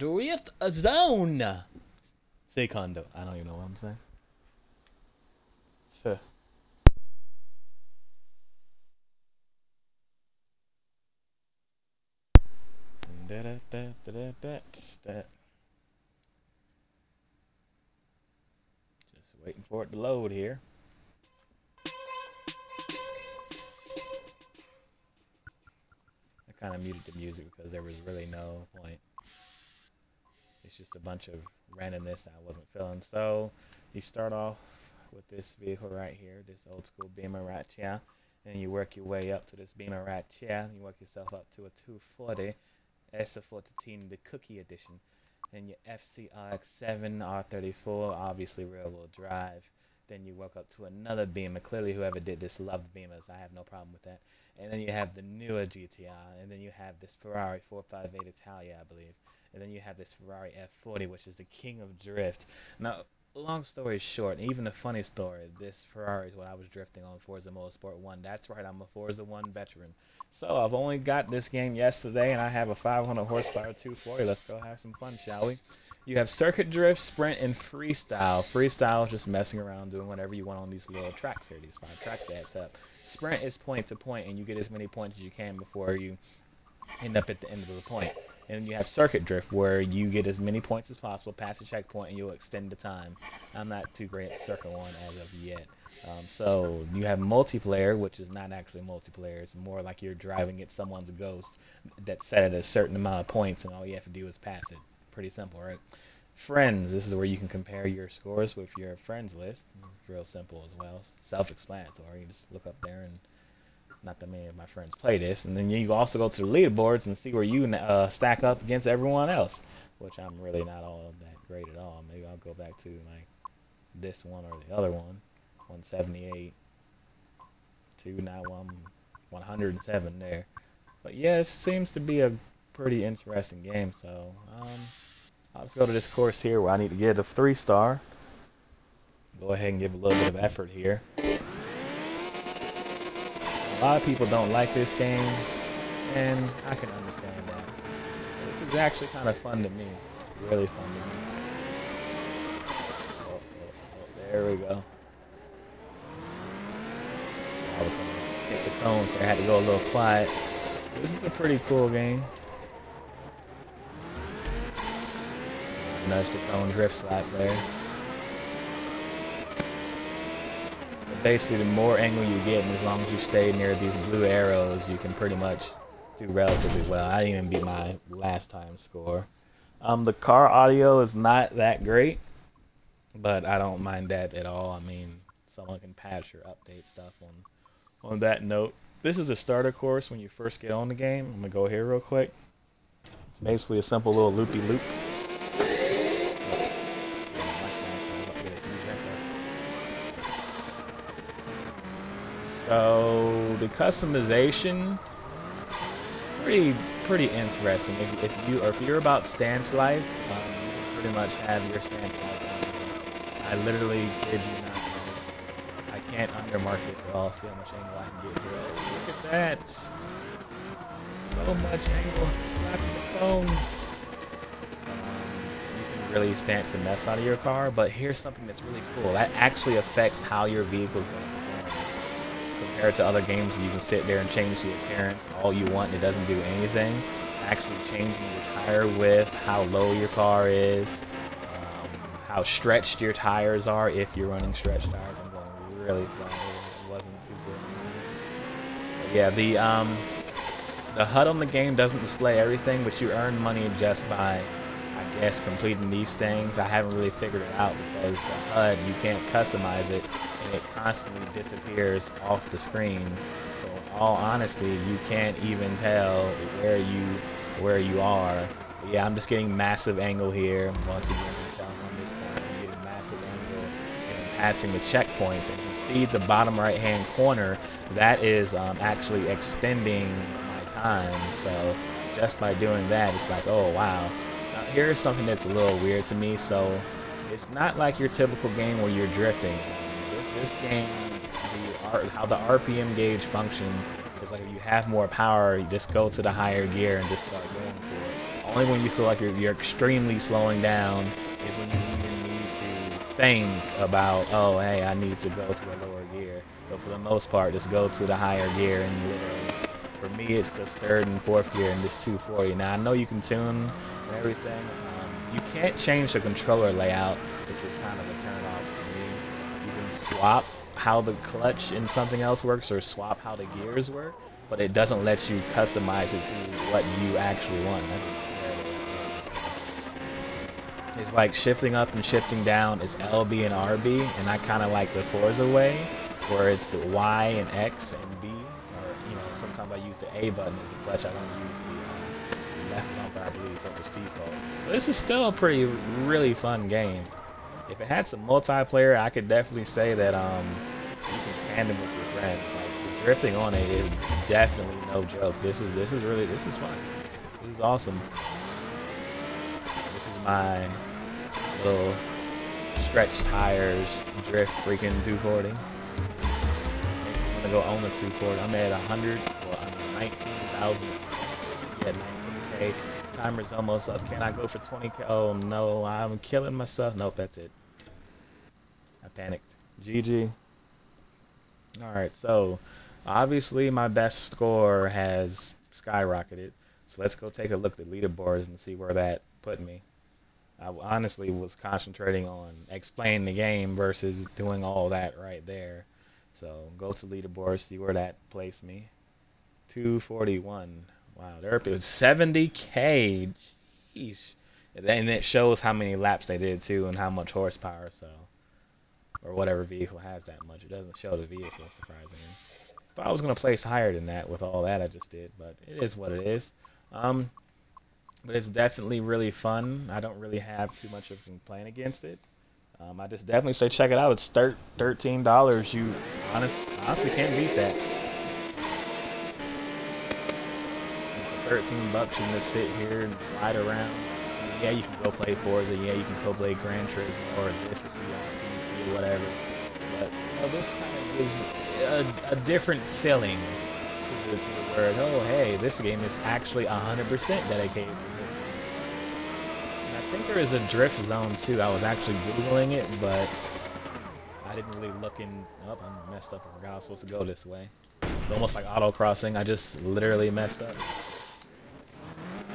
Drift Zone. Secondo. I don't even know what I'm saying. Sure. Just waiting for it to load here. I kind of muted the music because there was really no point. It's just a bunch of randomness I wasn't feeling. So you start off with this vehicle right here, this old school Beamer right here, and you work your way up to this Beamer right here. You work yourself up to a 240 S14, the Cookie Edition, and your FCRX7 R34, obviously rear-wheel drive. Then you work up to another Beamer. Clearly, whoever did this loved Beamers. I have no problem with that. And then you have the newer GTI, and then you have this Ferrari 458 Italia, I believe. And then you have this Ferrari F40, which is the king of drift. Now, long story short, and even a funny story, this Ferrari is what I was drifting on Forza Motorsport 1. That's right, I'm a Forza 1 veteran. So I've only got this game yesterday, and I have a 500 horsepower 240. Let's go have some fun, shall we? You have circuit drift, sprint, and freestyle. Freestyle is just messing around, doing whatever you want on these little tracks here, these 5 tracks they have set up. Sprint is point to point, and you get as many points as you can before you end up at the end of the point. And then you have circuit drift, where you get as many points as possible, pass the checkpoint, and you'll extend the time. I'm not too great at Circuit 1 as of yet. So you have multiplayer, which is not actually multiplayer. It's more like you're driving at someone's ghost that's set at a certain amount of points, and all you have to do is pass it. Pretty simple, right? Friends, this is where you can compare your scores with your friends list. It's real simple as well. Self-explanatory. You just look up there, and not that many of my friends play this. And then you also go to the leaderboards and see where you stack up against everyone else, which I'm really not all that great at all. Maybe I'll go back to like this one or the other one. 178, 107 there. But yeah, it seems to be a pretty interesting game. So I'll just go to this course here where I need to get a 3-star. Go ahead and give a little bit of effort here. A lot of people don't like this game, and I can understand that. This is actually kind of fun to me. Really fun to me. Oh, there we go. I was going to hit the cones, so I had to go a little quiet. This is a pretty cool game. Nudge the cone drift slap there. But basically, the more angle you get, and as long as you stay near these blue arrows, you can pretty much do relatively well. I didn't even beat my last time score. The car audio is not that great, but I don't mind that at all. I mean, someone can patch or update stuff on that note. This is a starter course when you first get on the game. I'm going to go here real quick. It's basically a simple little loopy-loop. So the customization, pretty interesting. If you're about stance life, you can pretty much have your stance life on. I literally kid you not. I can't undermark this at all. See how much angle I can get here. Oh, look at that! So much angle. Slapping the cones. You can really stance the mess out of your car. But here's something that's really cool. That actually affects how your vehicle's going to perform. Compared to other games, you can sit there and change the appearance all you want, and it doesn't do anything. Actually changing your tire width, how low your car is, how stretched your tires are if you're running stretched tires. I'm going really far. It wasn't too good. But yeah, the HUD on the game doesn't display everything, but you earn money just by, I guess, completing these things. I haven't really figured it out because the HUD, you can't customize it, and it constantly disappears off the screen. So in all honesty, you can't even tell where you are. But yeah, I'm just getting massive angle here. Once again, on this point, I'm getting massive angle and I'm passing the checkpoints. And you see the bottom right-hand corner, that is actually extending my time. So just by doing that, it's like, oh wow. Now here's something that's a little weird to me. So it's not like your typical game where you're drifting. This game, how the RPM gauge functions is like if you have more power, you just go to the higher gear and just start going for it. Only when you feel like you're extremely slowing down is when you even need to think about, oh, hey, I need to go to a lower gear. But for the most part, just go to the higher gear and literally, for me, it's the third and fourth gear in this 240. Now, I know you can tune and everything. You can't change the controller layout, which was kind of a turn off to me. You can swap how the clutch in something else works or swap how the gears work, but it doesn't let you customize it to what you actually want. It's like shifting up and shifting down is LB and RB, and I kind of like the Forza way, where it's the Y and X and B, or sometimes I use the A button as the clutch. I don't use the left bumper, I believe, that was default. But this is still a really fun game. If it had some multiplayer, I could definitely say that you can tandem with your friends. Like the drifting on it is definitely no joke. This is fun. This is awesome. This is my little stretch tires drift freaking 240. I'm gonna go own the 240. I'm at 19,000. Yeah, 19K. Timer's almost up. Can I go for 20K? Oh no, I'm killing myself. Nope, that's it. I panicked. GG. Alright, so obviously my best score has skyrocketed. So let's go take a look at the leaderboards and see where that put me. I honestly was concentrating on explaining the game versus doing all that right there. So go to leaderboard, see where that placed me. 241. Wow, there it was 70K. Jeez. And it shows how many laps they did too and how much horsepower, so or whatever vehicle has that much. It doesn't show the vehicle, surprisingly. Thought I was gonna place higher than that with all that I just did, but it is what it is. But it's definitely really fun. I don't really have too much of a complaint against it. I just definitely say check it out. It's $13. You honestly can't beat that. For $13, you can just sit here and slide around. Yeah, you can go play Forza. Yeah, you can go play Gran Turismo or Efficiency on PC or whatever. But this kind of gives a different feeling to the word. Oh, hey, this game is actually 100% dedicated to it. And I think there is a drift zone too. I was actually Googling it, but I didn't really look in. Oh, I messed up. I forgot I was supposed to go this way. It's almost like autocrossing. I just literally messed up.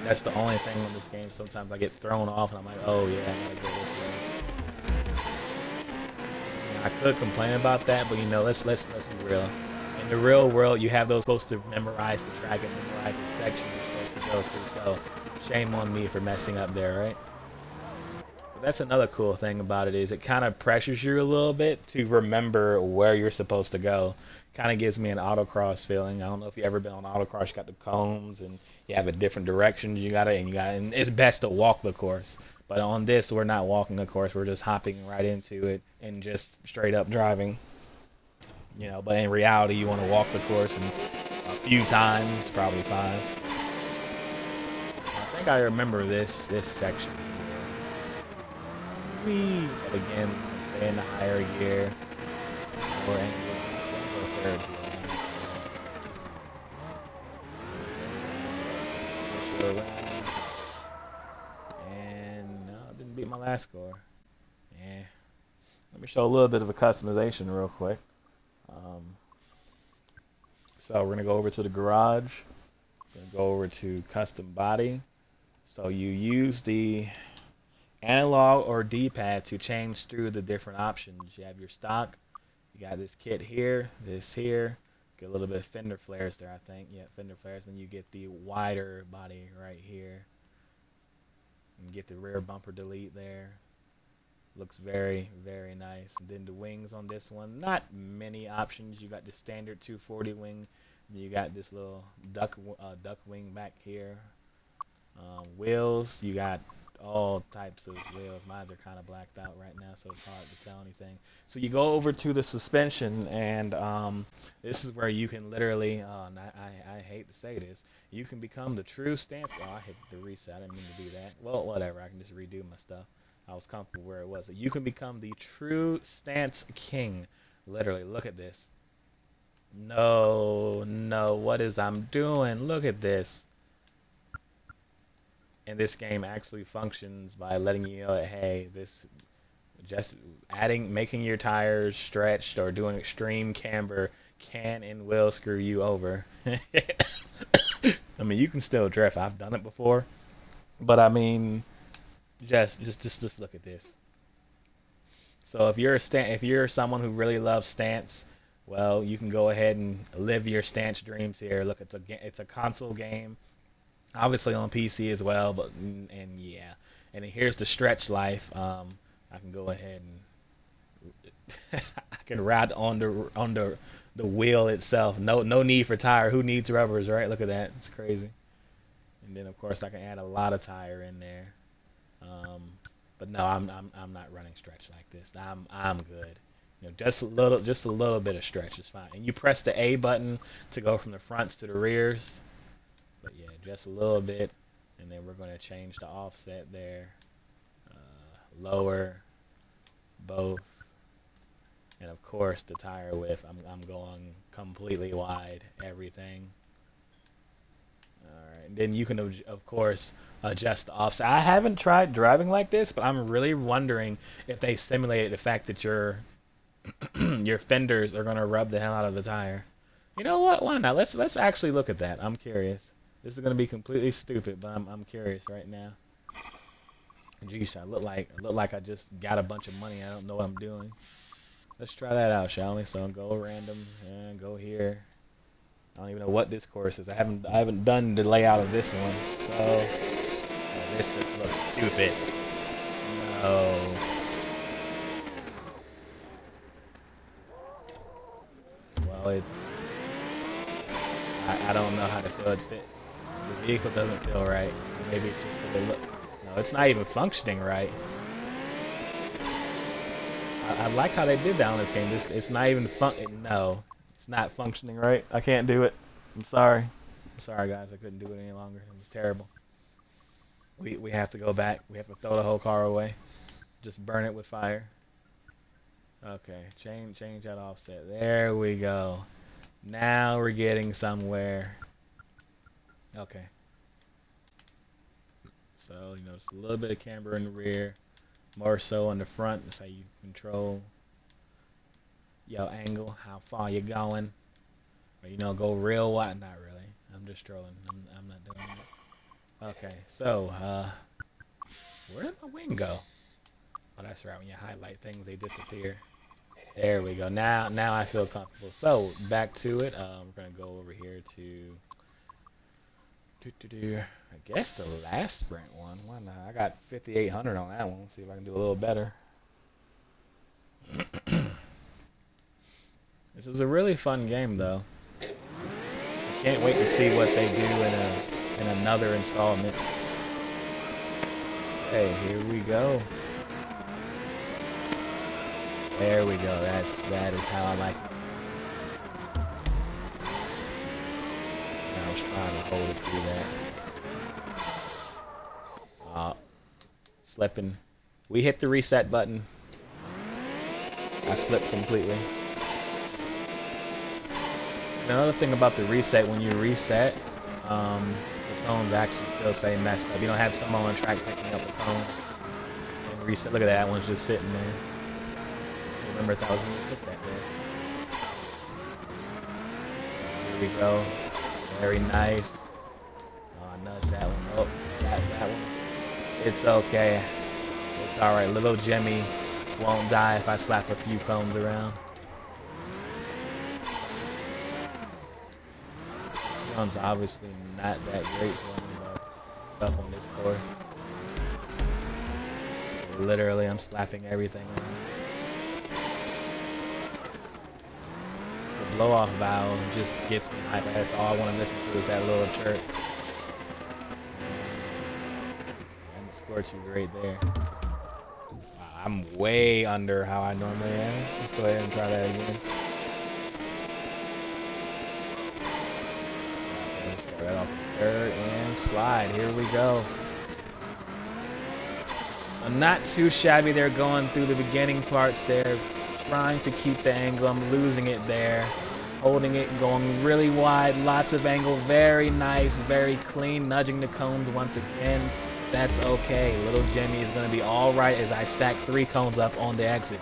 That's the only thing in this game. Sometimes I get thrown off and I'm like, oh yeah, I gotta go this way. I could complain about that, but let's be real. In the real world, you have those supposed to memorize the track and memorize the section you're supposed to go through. So shame on me for messing up there, right? But that's another cool thing about it is it kind of pressures you a little bit to remember where you're supposed to go. Kind of gives me an autocross feeling. I don't know if you've ever been on autocross. You got the cones and you have a different directions and it's best to walk the course. But on this, we're not walking the course. We're just hopping right into it and just straight up driving. But in reality, you want to walk the course a few times, probably 5. I think I remember this section. Whee! But again, stay in the higher gear. Or third gear. Switch it around. And no, I didn't beat my last score. Yeah. Let me show a little bit of a customization real quick. So we're going to go over to the garage. We're going to go over to custom body. So you use the analog or D-pad to change through the different options. You have your stock. You got this kit here, this here. Get a little bit of fender flares there, I think. Yeah, fender flares. Then you get the wider body right here. And get the rear bumper delete there. Looks very, very nice. And then the wings on this one, not many options. You got the standard 240 wing. You got this little duck wing back here. Wheels, you got all types of wheels. Mine are kind of blacked out right now, so it's hard to tell anything. So you go over to the suspension, and this is where you can literally, I hate to say this, you can become the true stance. Oh, I hit the reset. I didn't mean to do that. Well, whatever. I can just redo my stuff. I was comfortable where it was. You can become the true stance king. Literally, look at this. No, what is I'm doing? Look at this. And this game actually functions by letting you know that, hey, this just making your tires stretched or doing extreme camber can and will screw you over. I mean, you can still drift. I've done it before, but I mean, just look at this. So if you're someone who really loves stance, well, you can go ahead and live your stance dreams here. Look, it's a console game, obviously on PC as well, but and yeah. And here's the stretch life. I can go ahead and I can ride on the wheel itself. No need for tire. Who needs rubbers, right? Look at that. It's crazy. And then of course I can add a lot of tire in there. Um, but no, I'm not running stretch like this. I'm good. You know, just a little bit of stretch is fine. And you press the A button to go from the fronts to the rears. But yeah, just a little bit, and then we're going to change the offset there. Lower, both, and of course the tire width. I'm going completely wide, everything. Alright, then you can, of course, adjust the offset. I haven't tried driving like this, but I'm really wondering if they simulated the fact that your your fenders are gonna rub the hell out of the tire. You know what? Why not? Let's actually look at that. I'm curious. This is gonna be completely stupid, but I'm curious right now. Geez, I look like I just got a bunch of money. I don't know what I'm doing. Let's try that out, shall we? So go random and go here. I don't even know what this course is. I haven't done the layout of this one. So this looks stupid. No. Well, it's I don't know how to feel it fit. The vehicle doesn't feel right. Maybe it's just the look. No, it's not even functioning right. I like how they did that on this game. It's not even no, it's not functioning right. I can't do it. I'm sorry. I'm sorry, guys. I couldn't do it any longer. It was terrible. We have to go back. We have to throw the whole car away. Just burn it with fire. Okay, change that offset. There we go. Now we're getting somewhere. Okay. So, you know, just a little bit of camber in the rear, more so on the front. That's how you control your angle, how far you're going. Or, you know, go real wide. Not really. I'm just trolling. I'm not doing it. Okay, so, where did my wing go? Oh, that's right. When you highlight things, they disappear. There we go. Now I feel comfortable. So, back to it. We're going to go over here to... I guess the last sprint one. Why not? I got 5,800 on that one. Let's see if I can do a little better. This is a really fun game, though. I can't wait to see what they do in another installment. Hey, here we go. There we go. That is how I like it. I was trying to hold it through that. Slipping. We hit the reset button. I slipped completely. Another thing about the reset, when you reset, the cones actually still say messed up. You don't have someone on the track picking up the cone and reset. Look at that one's just sitting there. Remember if I was going to put that there. Here we go. Very nice. Oh, I nudged that one. Oh, slapped that one. It's okay. It's alright. Little Jimmy won't die if I slap a few cones around. This one's obviously not that great for me, but up on this course. Literally, I'm slapping everything around. Blow off valve just gets me hyped. That's all I want to listen to is that little chirp. And the score too great there. Wow, I'm way under how I normally am. Let's go ahead and try that again. Okay, start that off with third and slide. Here we go. I'm not too shabby there going through the beginning parts there. Trying to keep the angle. I'm losing it there. Holding it, going really wide, lots of angle, very nice, very clean, nudging the cones once again. that's okay. Little Jimmy is going to be all right as I stack 3 cones up on the exit.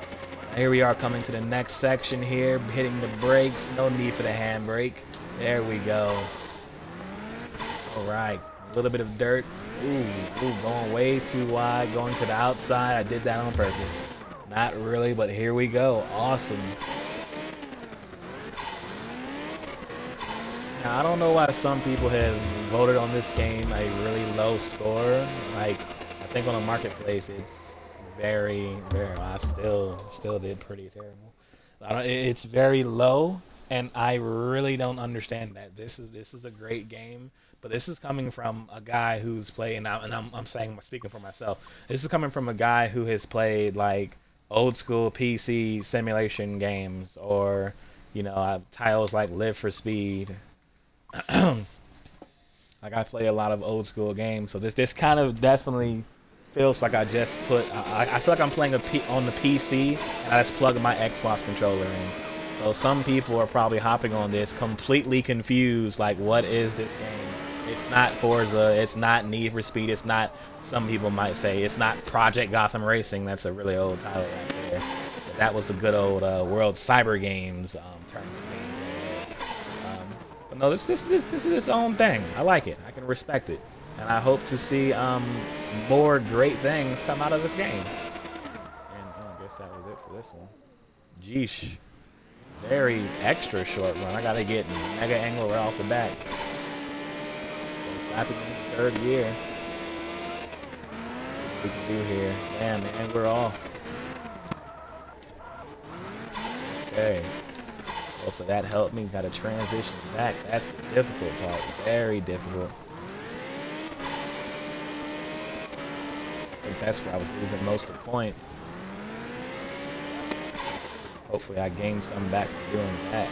Here we are coming to the next section here, hitting the brakes. No need for the handbrake. There we go. All right, a little bit of dirt. Ooh, going way too wide, going to the outside. I did that on purpose. Not really, but here we go. Awesome. Now, I don't know why some people have voted on this game a really low score. Like, I think on the marketplace, it's very, very. I still did pretty terrible. It's very low, and I really don't understand that. This is a great game, but this is coming from a guy who's played, and I'm saying, speaking for myself. This is coming from a guy who has played like old school PC simulation games, or titles like Live for Speed. Like, I play a lot of old school games, so this kind of definitely feels like I just put. I feel like I'm playing on the PC, and I just plug my Xbox controller in. So some people are probably hopping on this completely confused, like, what is this game? It's not Forza, it's not Need for Speed, it's not. Some people might say it's not Project Gotham Racing. That's a really old title right there. But that was the good old World Cyber Games tournament. But no, this is its own thing. I like it. I can respect it, and I hope to see more great things come out of this game. And I guess that was it for this one. Jeesh, very extra short run. I gotta get mega angle right off the bat. So slapping in the 3rd gear. See what we can do here. Damn, man, we're off. Okay. So that helped me. Got to transition back. That's the difficult part. Very difficult. I think that's where I was losing most of the points. Hopefully I gained some back from doing that.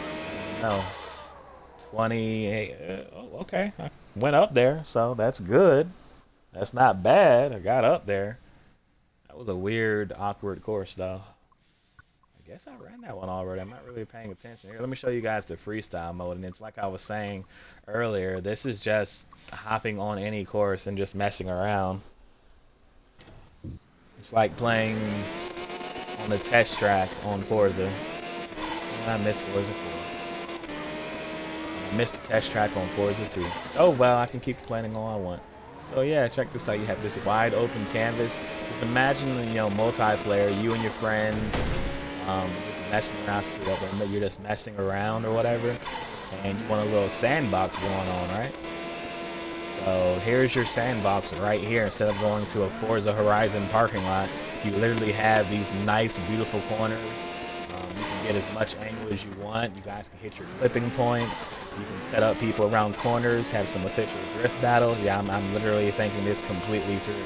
No. 28. Oh, okay. I went up there, so that's good. That's not bad. I got up there. That was a weird, awkward course, though. I guess I ran that one already. I'm not really paying attention. Here, let me show you guys the freestyle mode. And it's like I was saying earlier, this is just hopping on any course and just messing around. It's like playing on the test track on Forza. I missed Forza 4. I missed the test track on Forza 2. Oh well, I can keep playing all I want. So yeah, check this out. You have this wide open canvas. Just imagine, multiplayer, you and your friends. Just messing around, you're just messing around or whatever, and you want a little sandbox going on, right? So here's your sandbox right here. Instead of going to a Forza Horizon parking lot, you literally have these nice, beautiful corners. You can get as much angle as you want. You guys can hit your clipping points. You can set up people around corners, have some official drift battles. Yeah, I'm literally thinking this completely through.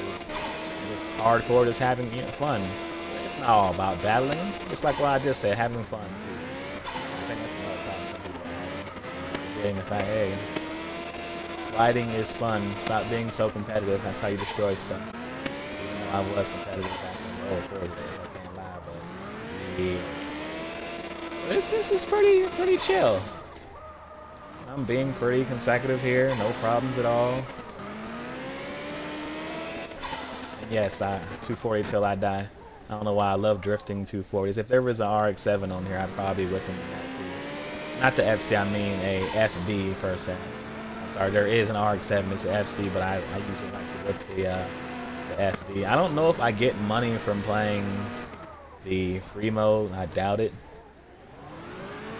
Just hardcore, just having fun. It's not all about battling. It's like what I just said, having fun too. I think that's another problem some people are getting the fact, hey, sliding is fun. Stop being so competitive. That's how you destroy stuff. Even though I was competitive back in the old Forza days, I can't lie, but yeah. This is pretty chill. I'm being pretty consecutive here, no problems at all. And yes, 240 till I die. I don't know why I love drifting 240s. If there was an RX-7 on here, I'd probably whip him in that too. Not the FC, I mean a FD per se. I'm sorry, there is an RX-7, it's an FC, but I usually like to whip the FD. I don't know if I get money from playing the free mode. I doubt it.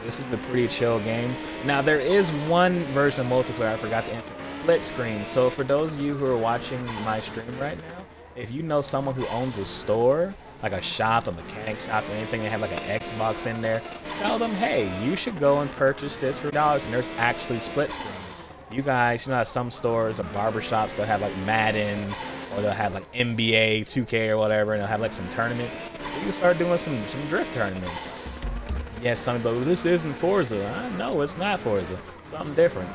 This is a pretty chill game. Now, there is one version of multiplayer I forgot to answer. Split screen. So for those of you who are watching my stream right now, if you know someone who owns a store, like a shop, a mechanic shop, or anything, they have like an Xbox in there, tell them, hey, you should go and purchase this for $, and there's actually split screen. You guys, you know, at some stores or barber shops, they'll have like Madden, or they'll have like NBA 2K or whatever, and they'll have like some tournament. You can start doing some drift tournaments. Yes, some people, well, this isn't Forza. No, it's not Forza. Something different.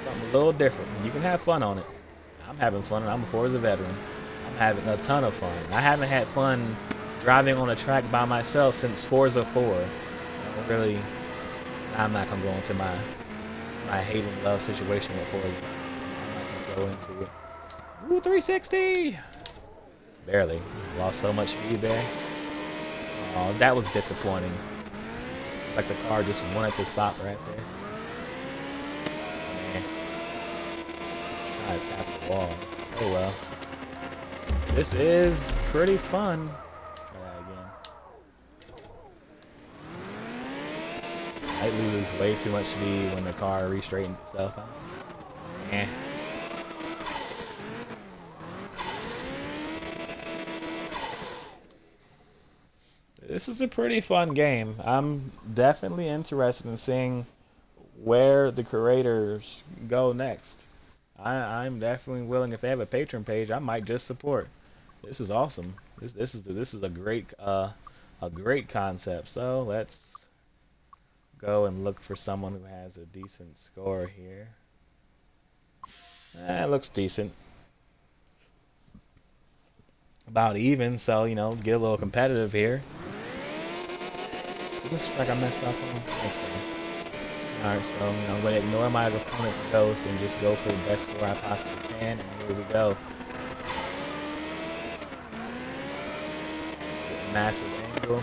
Something a little different. You can have fun on it. I'm having fun, and I'm a Forza veteran. I'm having a ton of fun. I haven't had fun driving on a track by myself since Forza 4. I'm not going to go into my hate and love situation with Forza. I'm not going to go into it. Ooh, 360! Barely. Lost so much speed there. Oh, that was disappointing. It's like the car just wanted to stop right there. Man. Try to tap the wall. Oh well. This is pretty fun. Try that again. Might lose way too much speed when the car re-straightens itself out. Eh. This is a pretty fun game. I'm definitely interested in seeing where the creators go next. I'm definitely willing. If they have a Patreon page, I might just support. This is awesome. This is a great concept. So let's go and look for someone who has a decent score here. It looks decent. About even, so you know, get a little competitive here. Looks like I messed up on. Alright, so you know, I'm going to ignore my opponent's ghost and just go for the best score I possibly can, and here we go. Massive angle.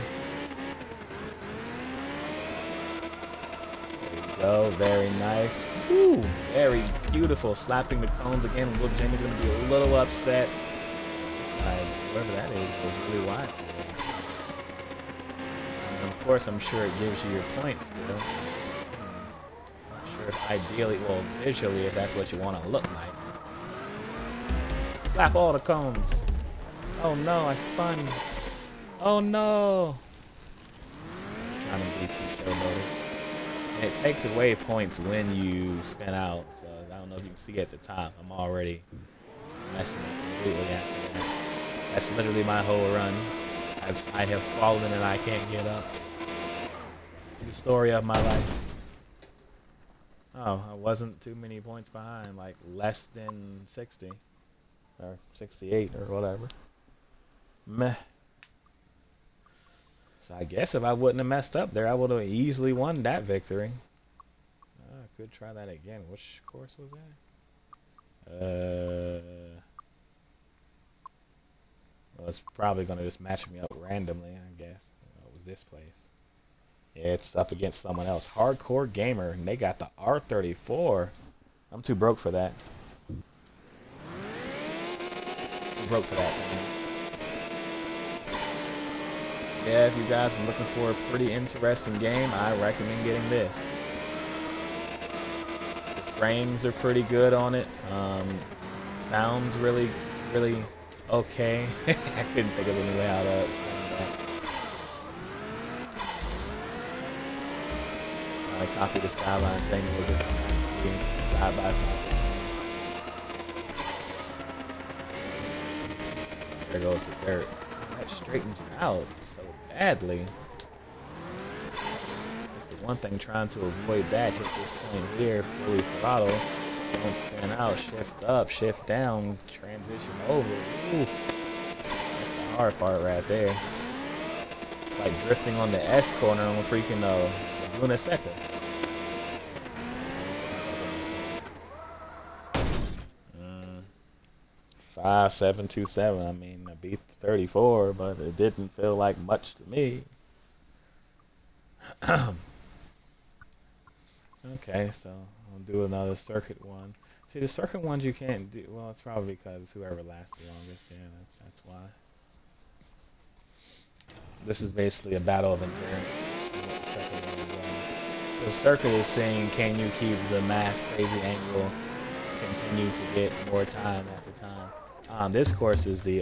There we go, very nice. Woo! Very beautiful. Slapping the cones again. Little Jimmy's going to be a little upset. Whoever that is was really wide. Of course, I'm sure it gives you your points still. Not sure if ideally, well, visually, if that's what you want to look like. Slap all the cones. Oh no, I spun. Oh no. Trying to be too showboaty. And it takes away points when you spin out. So I don't know if you can see at the top. I'm already messing up completely after that. That's literally my whole run. I have fallen and I can't get up. The story of my life. Oh, I wasn't too many points behind, like less than 60 or 68 or whatever. Meh. So I guess if I wouldn't have messed up there, I would have easily won that victory. I could try that again. Which course was that? Well, it's probably going to just match me up randomly, I guess. It was this place. Yeah, it's up against someone else. Hardcore Gamer, and they got the R34. I'm too broke for that. Too broke for that, man. Yeah, if you guys are looking for a pretty interesting game, I recommend getting this. The frames are pretty good on it. Sounds really okay. I couldn't think of any way how to explain that. I copied the Skyline thing. Was it actually side by side? There goes the dirt. That straightens you out so badly. That's the one thing, trying to avoid that. Hit this point here, fully throttle. Don't spin out, shift up, shift down, transition over. Ooh. That's the hard part right there. It's like drifting on the S corner on freaking Laguna Seca. 5727. I mean, I beat the 34, but it didn't feel like much to me. Okay, so I'll do another circuit one. See, the circuit ones you can't do. Well, it's probably because it's whoever lasts the longest. Yeah, that's why. This is basically a battle of endurance. So circuit is saying, can you keep the mass crazy angle, continue to get more time after time. This course is the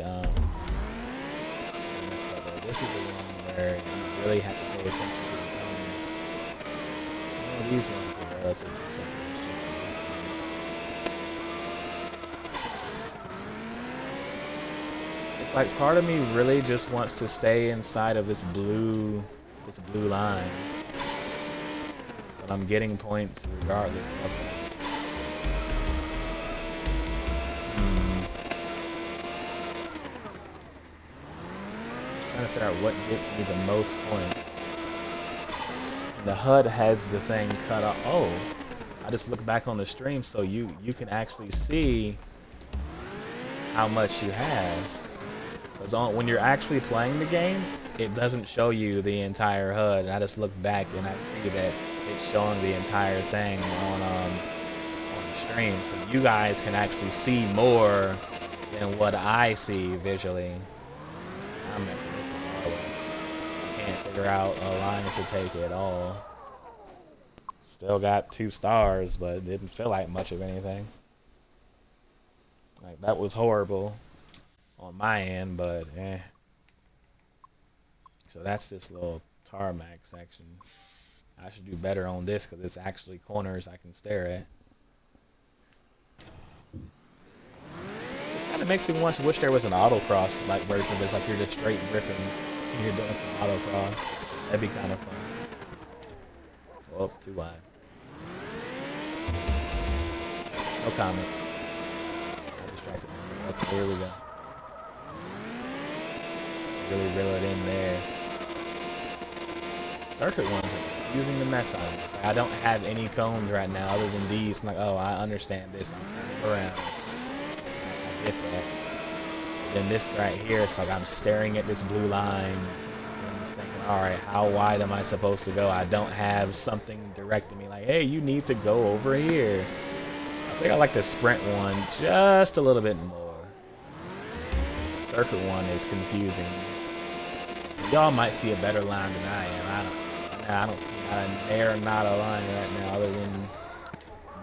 this is the one where you really have to pay attention to the cone. These ones are relatively simple. It's like part of me really just wants to stay inside of this blue line. But I'm getting points regardless of that. Trying to figure out what gets me the most points. The HUD has the thing cut off. Oh, I just looked back on the stream, so you can actually see how much you have. Because when you're actually playing the game, it doesn't show you the entire HUD. And I just look back and I see that it's showing the entire thing on the stream. So you guys can actually see more than what I see visually. I'm messing this one all up. Can't figure out a line to take at all. Still got 2 stars, but it didn't feel like much of anything. Like, that was horrible on my end, but eh. So that's this little tarmac section. I should do better on this because it's actually corners I can stare at. It kind of makes me wish there was an autocross like version of this, like you're just straight ripping and you're doing some autocross. That'd be kind of fun. Oh, too wide. No comment. I distracted myself. Okay, here we go. Really reel it in there. Circuit ones are confusing the mess out of this. Like, I don't have any cones right now other than these. I'm like, oh, I understand this. I'm turning around. I get that. But then this right here, it's like I'm staring at this blue line. And I'm just thinking, alright, how wide am I supposed to go? I don't have something directing me like, hey, you need to go over here. I think I like the sprint one just a little bit more. The circuit one is confusing. Y'all might see a better line than I am. I don't see not a there, not a line right now other than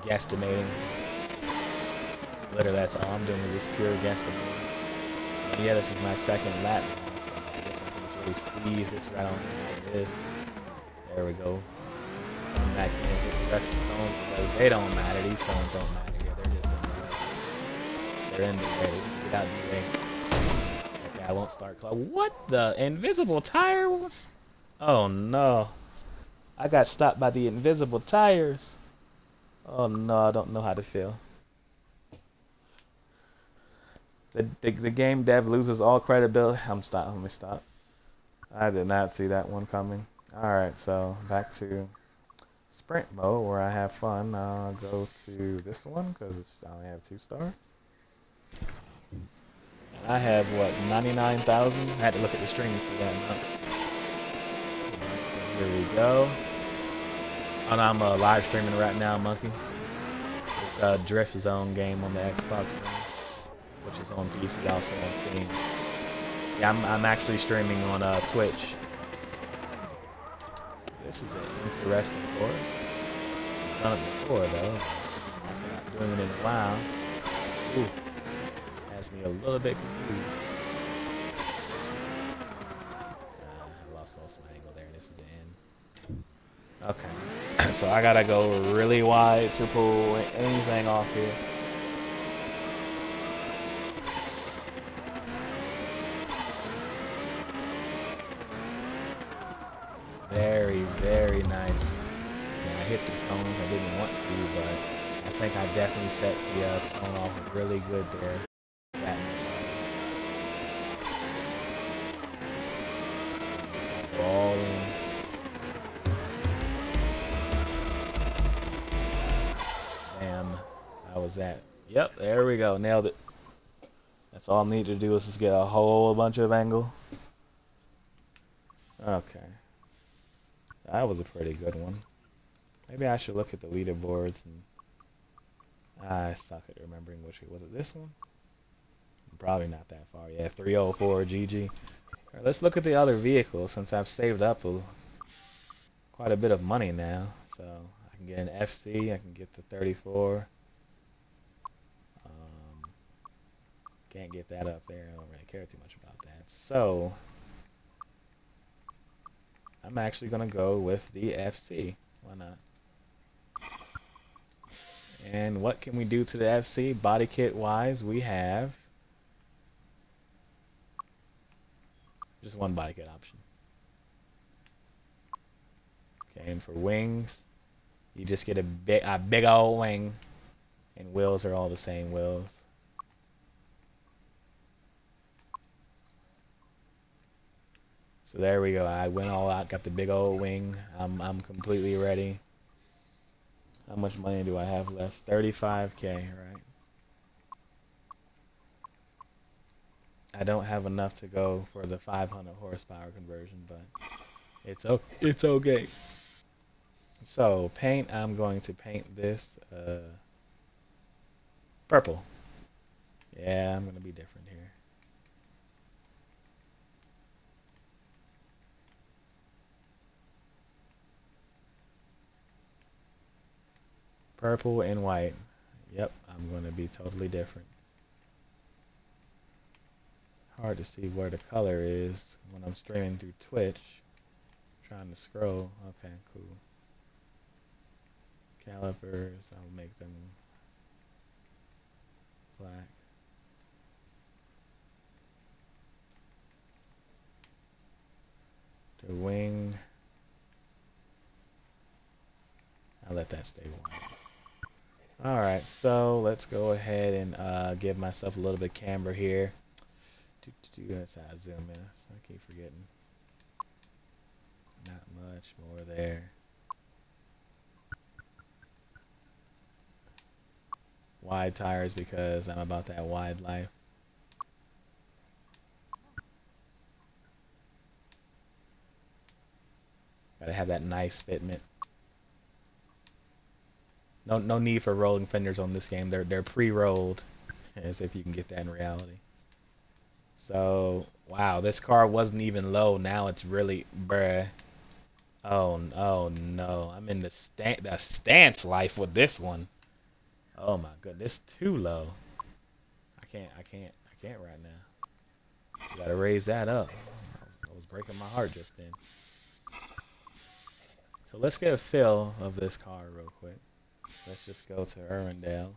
guesstimating. Literally, that's all I'm doing is just pure guesstimating. And yeah, this is my second lap now, so I guess I can just really squeeze this right on like this. There we go. Come back in and hit the rest of the cones because they don't matter. These cones don't matter here. They're just in the way. They're in the way. Get out of the way. Okay, I won't start clock. What the? Invisible tire was? Oh no. I got stopped by the invisible tires. Oh no, I don't know how to feel. The game dev loses all credibility. Let me stop. I did not see that one coming. Alright, so back to sprint mode where I have fun. I'll go to this one because I only have 2 stars. And I have what, 99,000? I had to look at the stream to see that number. So here we go. And I'm live streaming right now, Monkey. It's Drift Zone game on the Xbox One, which is on PC, also on Steam. Yeah, I'm actually streaming on Twitch. This is an interesting course. I've done it before though. I'm not doing it in a while. Ooh, has me a little bit confused. I lost some angle there. This is the end. Okay, so I gotta go really wide to pull anything off here. Very, very nice. Yeah, I hit the cones. I didn't want to, but I think I definitely set the tone off really good there. That all in. Damn, how was that? Yep, there we go. Nailed it. That's all I need to do is just get a whole bunch of angle. Okay. That was a pretty good one. Maybe I should look at the leaderboards and I suck at remembering which was it. This one? Probably not that far. Yeah, 304 GG. Alright, let's look at the other vehicles since I've saved up quite a bit of money now. So I can get an FC. I can get the 34. Can't get that up there. I don't really care too much about that. So I'm actually going to go with the FC. Why not? And what can we do to the FC? Body kit wise, we have just one body kit option. Okay, and for wings, you just get a big old wing, and wheels are all the same wheels. So there we go. I went all out, got the big old wing. I'm completely ready. How much money do I have left? 35K, right? I don't have enough to go for the 500 horsepower conversion, but it's okay. So paint, I'm going to paint this purple. Yeah, I'm gonna be different here. Purple and white. Yep, I'm gonna be totally different. Hard to see where the color is when I'm streaming through Twitch. Trying to scroll. Okay, cool. Calipers, I'll make them black. The wing, I'll let that stay white. Alright, so let's go ahead and give myself a little bit of camber here. That's how I zoom in. I keep forgetting. Not much more there. Wide tires because I'm about that wide life. Gotta have that nice fitment. No need for rolling fenders on this game. They're pre-rolled, as if you can get that in reality. So wow, this car wasn't even low. Now it's really bruh. Oh no, I'm in the stance life with this one. Oh my goodness, too low. I can't right now. You gotta raise that up. I was breaking my heart just then. So let's get a feel of this car real quick. Let's just go to Irwindale.